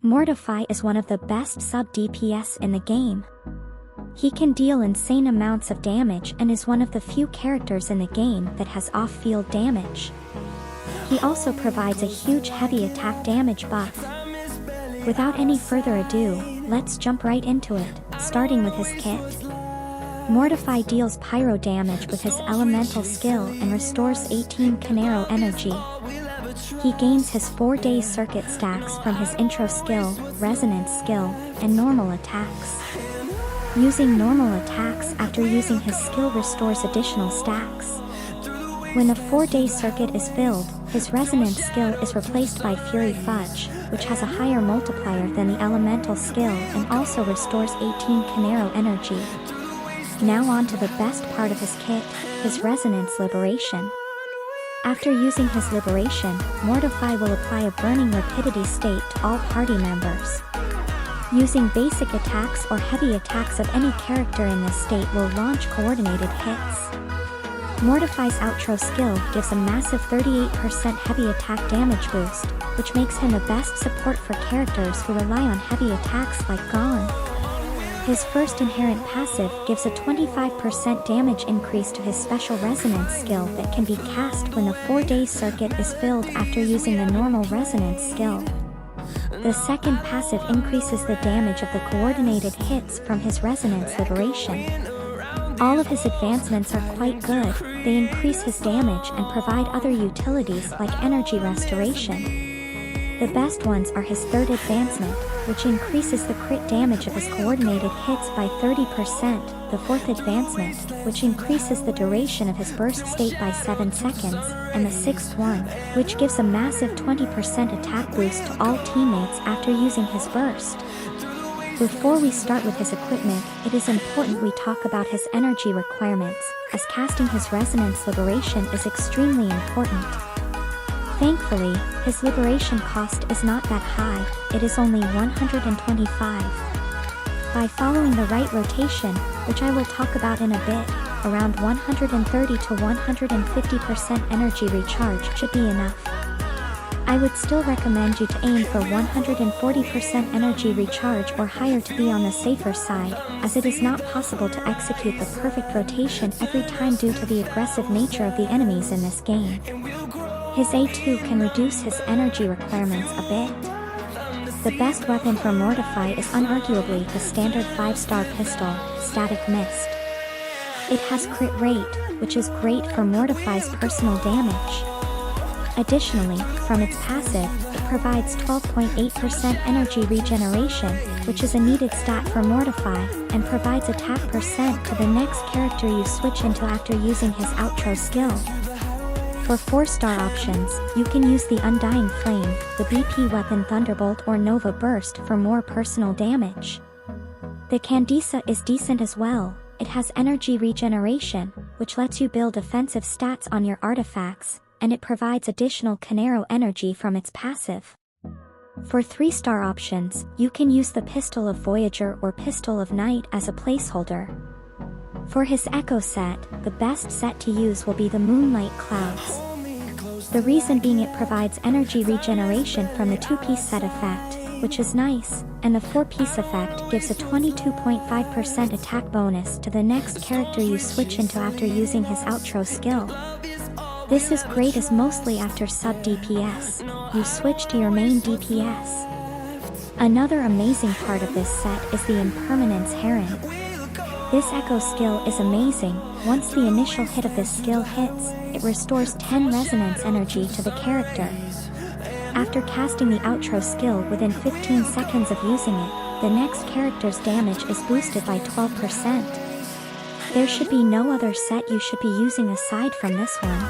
Mortefi is one of the best sub-DPS in the game. He can deal insane amounts of damage and is one of the few characters in the game that has off-field damage. He also provides a huge heavy attack damage buff. Without any further ado, let's jump right into it, starting with his kit. Mortefi deals pyro damage with his elemental skill and restores 18 Canero energy. He gains his 4-day circuit stacks from his intro skill, resonance skill, and normal attacks. Using normal attacks after using his skill restores additional stacks. When the 4-day circuit is filled, his resonance skill is replaced by Fury Fudge, which has a higher multiplier than the elemental skill and also restores 18 Canero energy. Now on to the best part of his kit, his Resonance Liberation. After using his Liberation, Mortefi will apply a burning rapidity state to all party members. Using basic attacks or heavy attacks of any character in this state will launch coordinated hits. Mortefi's outro skill gives a massive 38% heavy attack damage boost, which makes him the best support for characters who rely on heavy attacks like Gone. His first inherent passive gives a 25% damage increase to his special resonance skill that can be cast when the 4-day circuit is filled after using the normal resonance skill. The second passive increases the damage of the coordinated hits from his Resonance Liberation. All of his advancements are quite good, they increase his damage and provide other utilities like energy restoration. The best ones are his third advancement, which increases the crit damage of his coordinated hits by 30%, the fourth advancement, which increases the duration of his burst state by 7 seconds, and the sixth one, which gives a massive 20% attack boost to all teammates after using his burst. Before we start with his equipment, it is important we talk about his energy requirements, as casting his Resonance Liberation is extremely important. Thankfully, his liberation cost is not that high, it is only 125. By following the right rotation, which I will talk about in a bit, around 130 to 150% energy recharge should be enough. I would still recommend you to aim for 140% energy recharge or higher to be on the safer side, as it is not possible to execute the perfect rotation every time due to the aggressive nature of the enemies in this game. His A2 can reduce his energy requirements a bit. The best weapon for Mortefi is unarguably the standard 5-star pistol, Static Mist. It has crit rate, which is great for Mortefi's personal damage. Additionally, from its passive, it provides 12.8% energy regeneration, which is a needed stat for Mortefi, and provides attack percent to the next character you switch into after using his outro skill. For 4-star options, you can use the Undying Flame, the BP weapon Thunderbolt or Nova Burst for more personal damage. The Candisa is decent as well, it has energy regeneration, which lets you build offensive stats on your artifacts, and it provides additional Canero energy from its passive. For 3-star options, you can use the Pistol of Voyager or Pistol of Night as a placeholder. For his Echo set, the best set to use will be the Moonlight Clouds. The reason being it provides energy regeneration from the 2-piece set effect, which is nice, and the 4-piece effect gives a 22.5% attack bonus to the next character you switch into after using his outro skill. This is great as mostly after sub-DPS, you switch to your main DPS. Another amazing part of this set is the Impermanence Heron. This Echo skill is amazing. Once the initial hit of this skill hits, it restores 10 resonance energy to the character. After casting the outro skill within 15 seconds of using it, the next character's damage is boosted by 12%. There should be no other set you should be using aside from this one.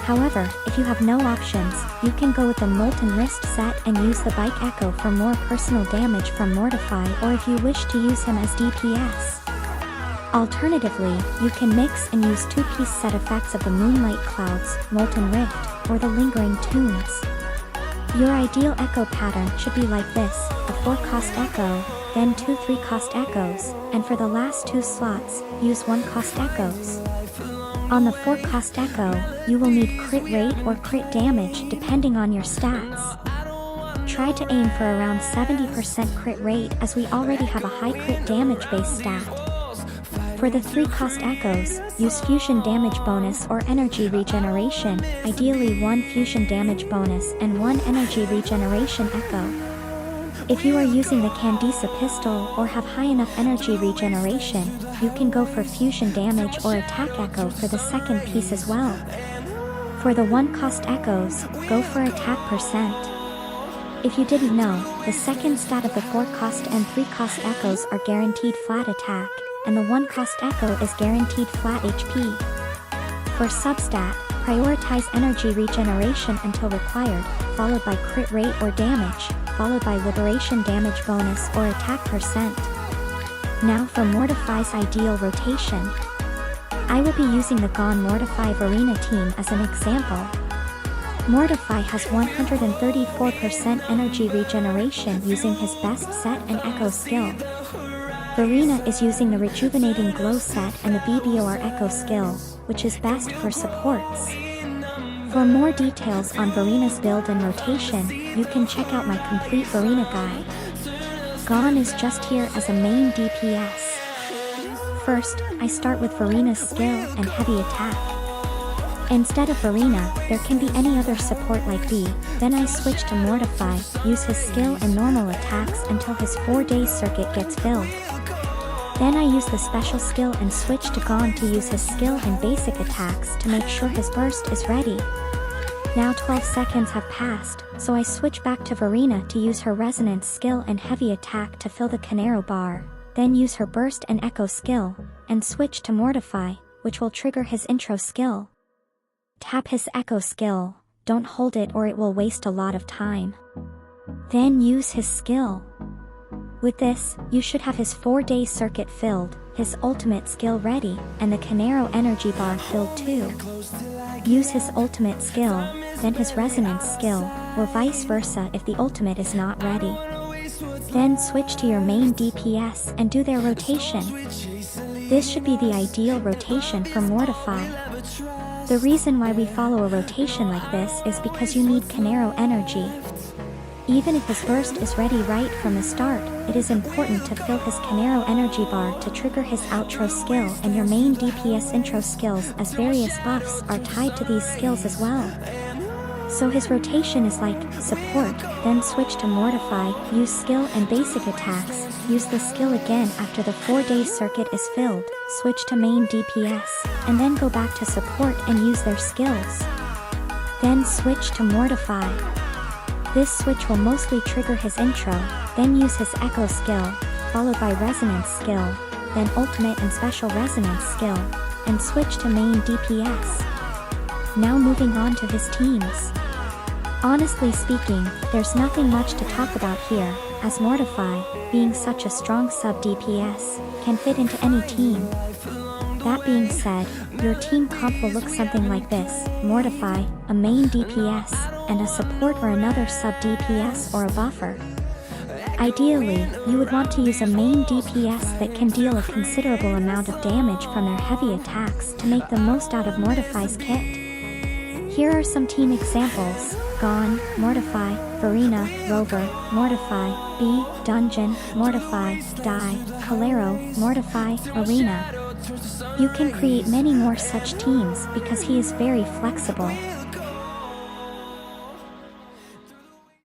However, if you have no options, you can go with the Molten Wrist set and use the Bike Echo for more personal damage from Mortefi, or if you wish to use him as DPS. Alternatively, you can mix and use 2-piece set effects of the Moonlight Clouds, Molten Rift, or the Lingering Tunes. Your ideal echo pattern should be like this, a 4-cost echo, then 2 3-cost echoes, and for the last 2 slots, use 1-cost echoes. On the 4-cost echo, you will need crit rate or crit damage depending on your stats. try to aim for around 70% crit rate as we already have a high crit damage base stat. For the 3 cost echoes, use fusion damage bonus or energy regeneration, ideally 1 fusion damage bonus and 1 energy regeneration echo. If you are using the Candisa pistol or have high enough energy regeneration, you can go for fusion damage or attack echo for the second piece as well. For the 1 cost echoes, go for attack percent. If you didn't know, the second stat of the 4 cost and 3 cost echoes are guaranteed flat attack, and the 1 cost echo is guaranteed flat HP. For substat, prioritize energy regeneration until required, followed by crit rate or damage, followed by liberation damage bonus or attack percent. Now for Mortefi's ideal rotation. I will be using the Gone Mortefi Verena team as an example. Mortefi has 134% energy regeneration using his best set and echo skill. Verena is using the Rejuvenating Glow set and the BBOR echo skill, which is best for supports. For more details on Verena's build and rotation, you can check out my complete Verena guide. Gone is just here as a main DPS. First, I start with Verena's skill and heavy attack. Instead of Verena, there can be any other support like B, then I switch to Mortefi, use his skill and normal attacks until his 4-day circuit gets filled. Then I use the special skill and switch to Gone to use his skill and basic attacks to make sure his burst is ready. Now 12 seconds have passed, so I switch back to Verena to use her resonance skill and heavy attack to fill the Canero bar, then use her burst and echo skill, and switch to Mortefi, which will trigger his intro skill. Tap his echo skill, don't hold it or it will waste a lot of time. Then use his skill. With this, you should have his 4-day circuit filled, his ultimate skill ready, and the Canero energy bar filled too. Use his ultimate skill, then his resonance skill, or vice versa if the ultimate is not ready. Then switch to your main DPS and do their rotation. This should be the ideal rotation for Mortefi. The reason why we follow a rotation like this is because you need Canero energy. Even if his burst is ready right from the start, it is important to fill his Canero energy bar to trigger his outro skill and your main DPS intro skills, as various buffs are tied to these skills as well. So his rotation is like, support, then switch to Mortefi, use skill and basic attacks, use the skill again after the 4-day circuit is filled, switch to main DPS, and then go back to support and use their skills. Then switch to Mortefi. This switch will mostly trigger his intro, then use his echo skill, followed by resonance skill, then ultimate and special resonance skill, and switch to main DPS. Now moving on to his teams. Honestly speaking, there's nothing much to talk about here, as Mortefi, being such a strong sub DPS, can fit into any team. That being said, your team comp will look something like this: Mortefi, a main DPS, and a support or another sub DPS or a buffer. Ideally, you would want to use a main DPS that can deal a considerable amount of damage from their heavy attacks to make the most out of Mortefi's kit. Here are some team examples: Gone, Mortefi, Verena, Rover, Mortefi, B, Dungeon, Mortefi, Die, Calero, Mortefi, Arena. You can create many more such teams because he is very flexible.